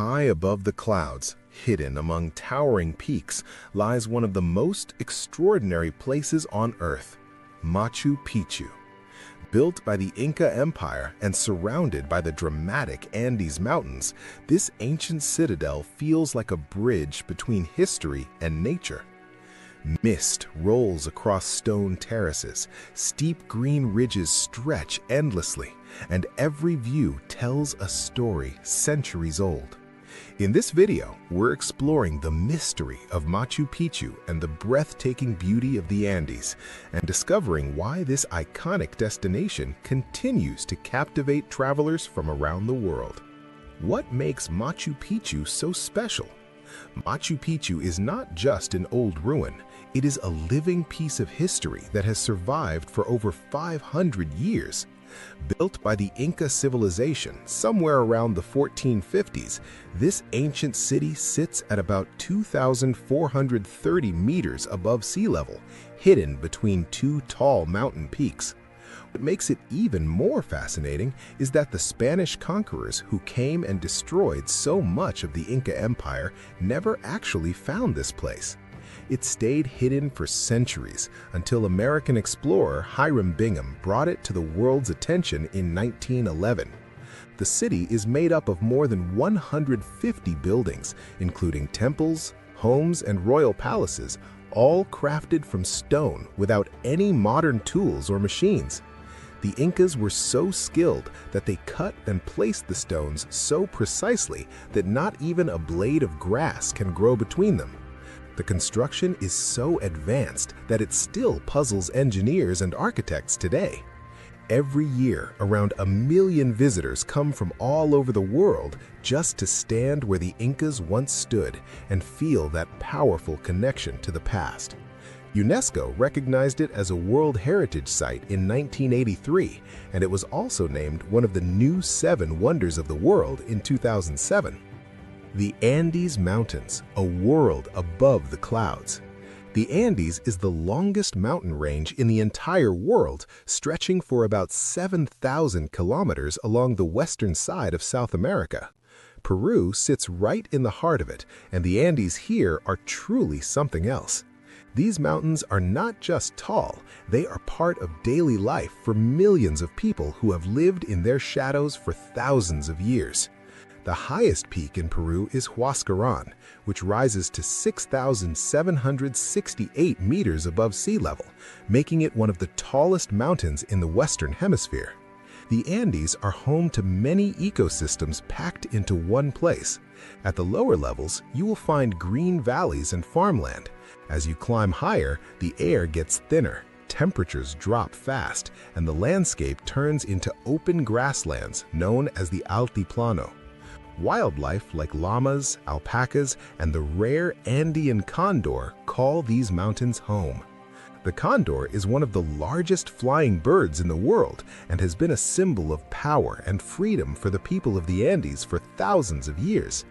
High above the clouds, hidden among towering peaks, lies one of the most extraordinary places on Earth, Machu Picchu. Built by the Inca Empire and surrounded by the dramatic Andes Mountains, this ancient citadel feels like a bridge between history and nature. Mist rolls across stone terraces, steep green ridges stretch endlessly, and every view tells a story centuries old. In this video, we're exploring the mystery of Machu Picchu and the breathtaking beauty of the Andes, and discovering why this iconic destination continues to captivate travelers from around the world. What makes Machu Picchu so special? Machu Picchu is not just an old ruin, it is a living piece of history that has survived for over 500 years. Built by the Inca civilization somewhere around the 1450s, this ancient city sits at about 2,430 meters above sea level, hidden between two tall mountain peaks. What makes it even more fascinating is that the Spanish conquerors who came and destroyed so much of the Inca Empire never actually found this place. It stayed hidden for centuries until American explorer Hiram Bingham brought it to the world's attention in 1911. The city is made up of more than 150 buildings, including temples, homes, and royal palaces, all crafted from stone without any modern tools or machines. The Incas were so skilled that they cut and placed the stones so precisely that not even a blade of grass can grow between them. The construction is so advanced that it still puzzles engineers and architects today. Every year, around 1 million visitors come from all over the world just to stand where the Incas once stood and feel that powerful connection to the past. UNESCO recognized it as a World Heritage Site in 1983, and it was also named one of the new 7 Wonders of the World in 2007. The Andes Mountains, a world above the clouds. The Andes is the longest mountain range in the entire world, stretching for about 7,000 kilometers along the western side of South America. Peru sits right in the heart of it, and the Andes here are truly something else. These mountains are not just tall, they are part of daily life for millions of people who have lived in their shadows for thousands of years. The highest peak in Peru is Huascarán, which rises to 6,768 meters above sea level, making it one of the tallest mountains in the Western Hemisphere. The Andes are home to many ecosystems packed into one place. At the lower levels, you will find green valleys and farmland. As you climb higher, the air gets thinner, temperatures drop fast, and the landscape turns into open grasslands known as the Altiplano. Wildlife like llamas, alpacas, and the rare Andean condor call these mountains home. The condor is one of the largest flying birds in the world and has been a symbol of power and freedom for the people of the Andes for thousands of years.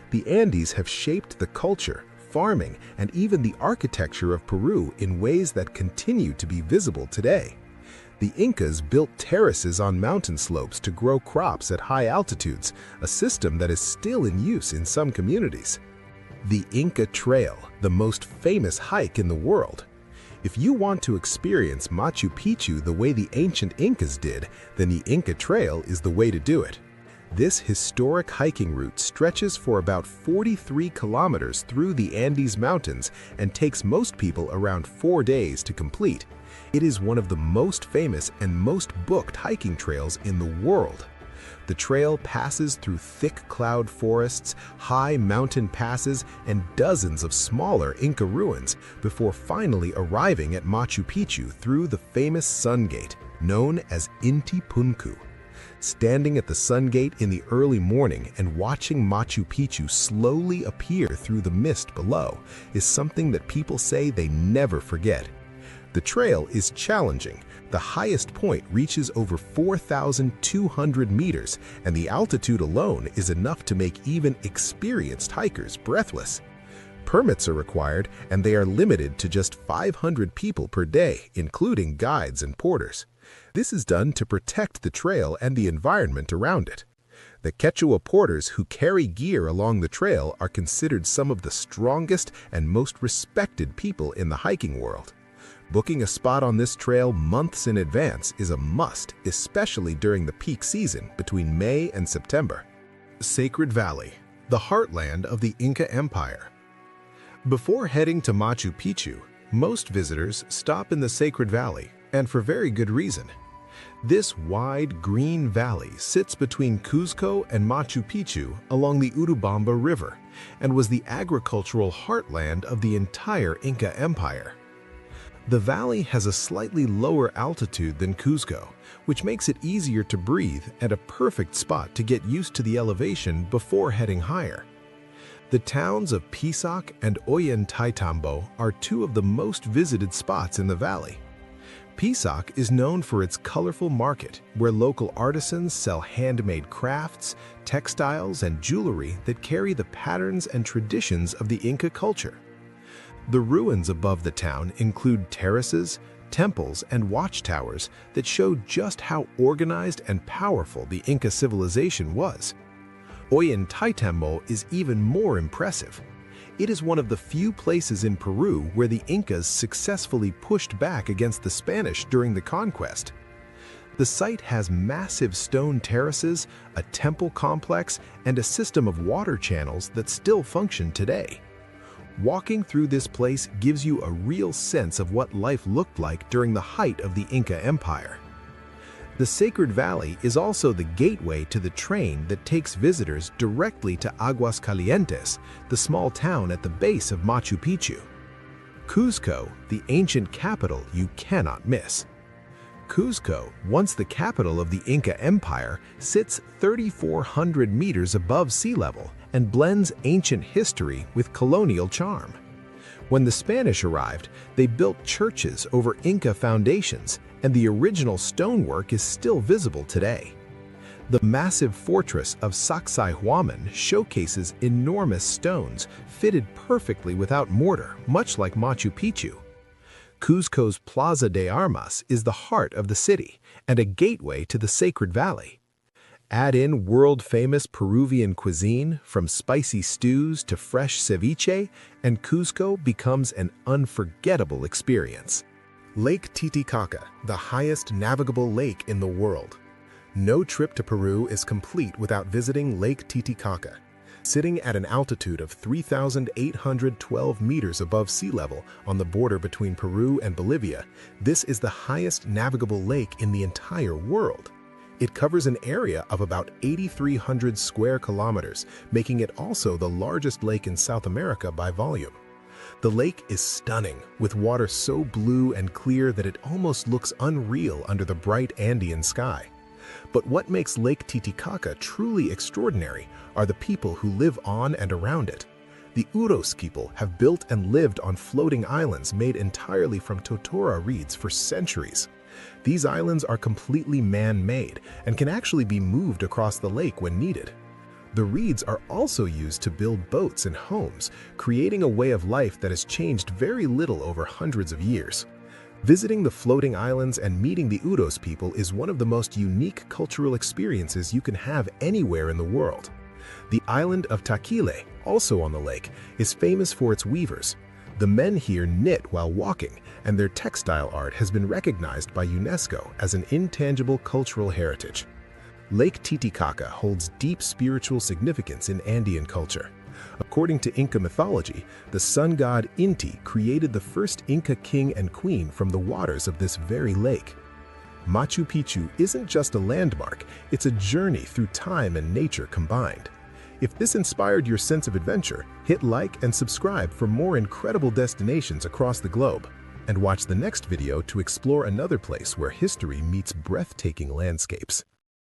The Andes have shaped the culture, farming, and even the architecture of Peru in ways that continue to be visible today. The Incas built terraces on mountain slopes to grow crops at high altitudes, a system that is still in use in some communities. The Inca Trail, the most famous hike in the world. If you want to experience Machu Picchu the way the ancient Incas did, then the Inca Trail is the way to do it. This historic hiking route stretches for about 43 kilometers through the Andes Mountains and takes most people around 4 days to complete. It is one of the most famous and most booked hiking trails in the world. The trail passes through thick cloud forests, high mountain passes, and dozens of smaller Inca ruins before finally arriving at Machu Picchu through the famous Sun Gate, known as Inti Punku. Standing at the Sun Gate in the early morning and watching Machu Picchu slowly appear through the mist below is something that people say they never forget. The trail is challenging. The highest point reaches over 4,200 meters, and the altitude alone is enough to make even experienced hikers breathless. Permits are required, and they are limited to just 500 people per day, including guides and porters. This is done to protect the trail and the environment around it. The Quechua porters who carry gear along the trail are considered some of the strongest and most respected people in the hiking world. Booking a spot on this trail months in advance is a must, especially during the peak season between May and September. Sacred Valley, the heartland of the Inca Empire. Before heading to Machu Picchu, most visitors stop in the Sacred Valley, and for very good reason. This wide, green valley sits between Cuzco and Machu Picchu along the Urubamba River and was the agricultural heartland of the entire Inca Empire. The valley has a slightly lower altitude than Cuzco, which makes it easier to breathe and a perfect spot to get used to the elevation before heading higher. The towns of Pisac and Ollantaytambo are two of the most visited spots in the valley. Pisac is known for its colorful market, where local artisans sell handmade crafts, textiles, and jewelry that carry the patterns and traditions of the Inca culture. The ruins above the town include terraces, temples, and watchtowers that show just how organized and powerful the Inca civilization was. Ollantaytambo is even more impressive. It is one of the few places in Peru where the Incas successfully pushed back against the Spanish during the conquest. The site has massive stone terraces, a temple complex, and a system of water channels that still function today. Walking through this place gives you a real sense of what life looked like during the height of the Inca Empire. The Sacred Valley is also the gateway to the train that takes visitors directly to Aguascalientes, the small town at the base of Machu Picchu. Cuzco, the ancient capital you cannot miss. Cuzco, once the capital of the Inca Empire, sits 3,400 meters above sea level and blends ancient history with colonial charm. When the Spanish arrived, they built churches over Inca foundations, and the original stonework is still visible today. The massive fortress of Sacsayhuaman showcases enormous stones fitted perfectly without mortar, much like Machu Picchu. Cuzco's Plaza de Armas is the heart of the city and a gateway to the Sacred Valley. Add in world-famous Peruvian cuisine, from spicy stews to fresh ceviche, and Cuzco becomes an unforgettable experience. Lake Titicaca, the highest navigable lake in the world. No trip to Peru is complete without visiting Lake Titicaca. Sitting at an altitude of 3,812 meters above sea level on the border between Peru and Bolivia, this is the highest navigable lake in the entire world. It covers an area of about 8,300 square kilometers, making it also the largest lake in South America by volume. The lake is stunning, with water so blue and clear that it almost looks unreal under the bright Andean sky. But what makes Lake Titicaca truly extraordinary are the people who live on and around it. The Uros people have built and lived on floating islands made entirely from totora reeds for centuries. These islands are completely man-made and can actually be moved across the lake when needed. The reeds are also used to build boats and homes, creating a way of life that has changed very little over hundreds of years. Visiting the floating islands and meeting the Uros people is one of the most unique cultural experiences you can have anywhere in the world. The island of Taquile, also on the lake, is famous for its weavers. The men here knit while walking, and their textile art has been recognized by UNESCO as an intangible cultural heritage. Lake Titicaca holds deep spiritual significance in Andean culture. According to Inca mythology, the sun god Inti created the first Inca king and queen from the waters of this very lake. Machu Picchu isn't just a landmark, it's a journey through time and nature combined. If this inspired your sense of adventure, hit like and subscribe for more incredible destinations across the globe. And watch the next video to explore another place where history meets breathtaking landscapes.